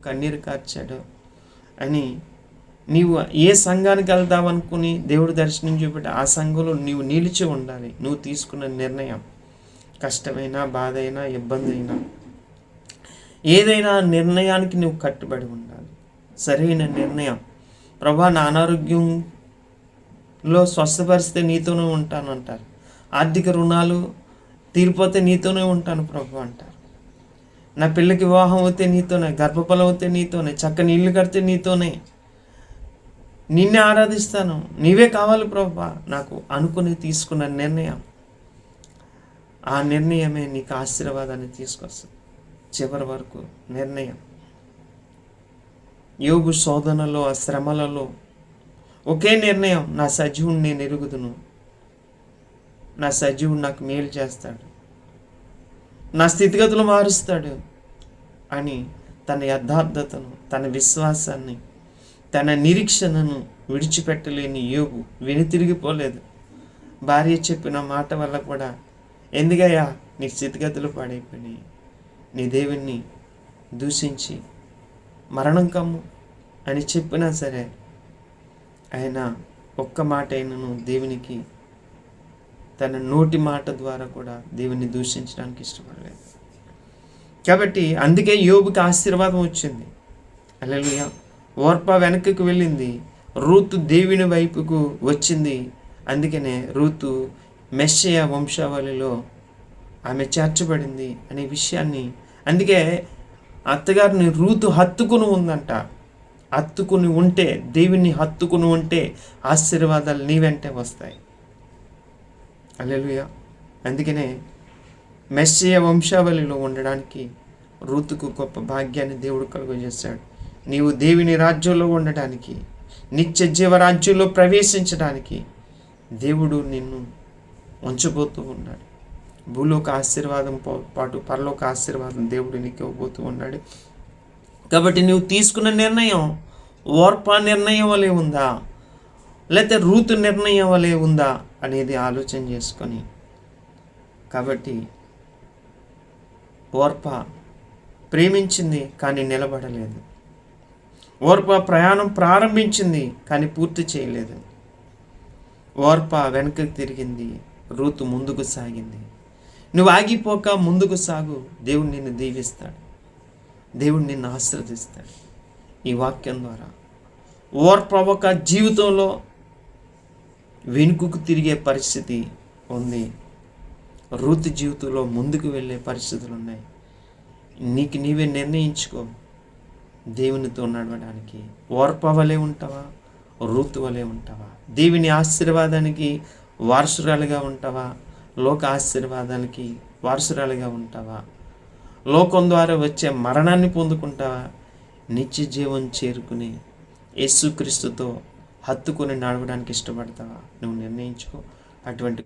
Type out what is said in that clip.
కన్నీరు కార్చాడో అని నీవు ఏ సంఘానికి వెళ్దామనుకుని దేవుడు దర్శనం చూపెట్టి ఆ సంఘంలో నీవు నిలిచి ఉండాలి. నువ్వు తీసుకున్న నిర్ణయం కష్టమైనా, బాధ అయినా, ఇబ్బంది అయినా, ఏదైనా నిర్ణయానికి నువ్వు కట్టుబడి ఉండాలి. సరైన నిర్ణయం. ప్రభా, నా అనారోగ్యంలో స్వస్థపరిస్తే నీతోనే ఉంటాను అంటారు. ఆర్థిక రుణాలు తీరిపోతే నీతోనే ఉంటాను ప్రభు అంటారు. నా పిల్లకి వివాహం అవుతే నీతోనే, గర్భఫలం అవుతే నీతోనే, చక్కని ఇల్లు కడితే నీతోనే, నిన్నే ఆరాధిస్తాను, నీవే కావాలి ప్రభా నాకు అనుకుని తీసుకున్న నిర్ణయం, ఆ నిర్ణయమే నీకు ఆశీర్వాదాన్ని తీసుకొస్తుంది. చివరి వరకు నిర్ణయం. యోబు శోధనలో, ఆ శ్రమలలో ఒకే నిర్ణయం, నా సజీవుని నేను ఎరుగుదును, నా సజీవుడు నాకు మేలు చేస్తాడు, నా స్థితిగతులు మారుస్తాడు అని తన యథార్థతను, తన విశ్వాసాన్ని, తన నిరీక్షణను విడిచిపెట్టలేని యోబు వెనుతిరిగిపోలేదు. భార్య చెప్పిన మాట వల్ల కూడా, ఎందుకయ్యా నీ స్థితిగతులు పాడైపోయినాయి, నీ దేవుణ్ణి దూషించి మరణం కమ్ము అని చెప్పినా సరే ఆయన ఒక్క మాట అయినను దేవునికి, తన నోటి మాట ద్వారా కూడా దేవుని దూషించడానికి ఇష్టపడలేదు. కాబట్టి అందుకే యోబుకి ఆశీర్వాదం వచ్చింది. హల్లెలూయా. ఓర్పా వెనక్కి వెళ్ళింది, రూతు దేవుని వైపుకు వచ్చింది. అందుకనే రూతు మెస్సయ వంశావళిలో ఆమె చేర్చబడింది అనే విషయాన్ని, అందుకే అత్తగారిని రూతు హత్తుకుని ఉందంట. హత్తుకుని ఉంటే, దేవుని హత్తుకుని ఉంటే ఆశీర్వాదాలు నీ వెంటే వస్తాయి. హల్లెలూయా. అందుకనే మెస్సయ వంశావళిలో ఉండడానికి రూతుకు గొప్ప భాగ్యాన్ని దేవుడు కలుగజేశాడు. నీవు దేవుని రాజ్యంలో ఉండడానికి, నిత్య జీవరాజ్యంలో ప్రవేశించడానికి దేవుడు నిన్ను ఉంచబోతూ ఉన్నాడు. భూలోక ఆశీర్వాదం పాటు పరలోక ఆశీర్వాదం దేవుడు నీకు ఇవ్వబోతూ ఉన్నాడు. కాబట్టి నువ్వు తీసుకున్న నిర్ణయం ఓర్పా నిర్ణయం వలె ఉందా, లేకపోతే రూతు నిర్ణయం వలె ఉందా అనేది ఆలోచన చేసుకొని, కాబట్టి ఓర్పా ప్రేమించింది కానీ నిలబడలేదు. ఓర్పా ప్రయాణం ప్రారంభించింది కానీ పూర్తి చేయలేదు. ఓర్పా వెనక్కి తిరిగింది, రూతు ముందుకు సాగింది. నువ్వు ఆగిపోక ముందుకు సాగు, దేవుడు నిన్ను దీవిస్తాడు, దేవుడు నిన్ను ఆశీర్వదిస్తాడు. ఈ వాక్యం ద్వారా ఓర్పా ఒక జీవితంలో వెనుకకు తిరిగే పరిస్థితి ఉంది, రూతు జీవితంలో ముందుకు వెళ్ళే పరిస్థితులు ఉన్నాయి. నీకు నీవే నిర్ణయించుకో, దేవునితో నడవడానికి ఓర్పా వలె ఉంటావా, రూతు వలె ఉంటావా? దేవుని ఆశీర్వాదానికి వారసురాలుగా ఉంటావా, లోక ఆశీర్వాదానికి వారసురాలుగా ఉంటావా? లోకం ద్వారా వచ్చే మరణాన్ని పొందుకుంటావా, నిత్య జీవం చేరుకుని యేసుక్రీస్తుతో హత్తుకొని నడవడానికి ఇష్టపడతావా? నువ్వు నిర్ణయించుకో. అటువంటి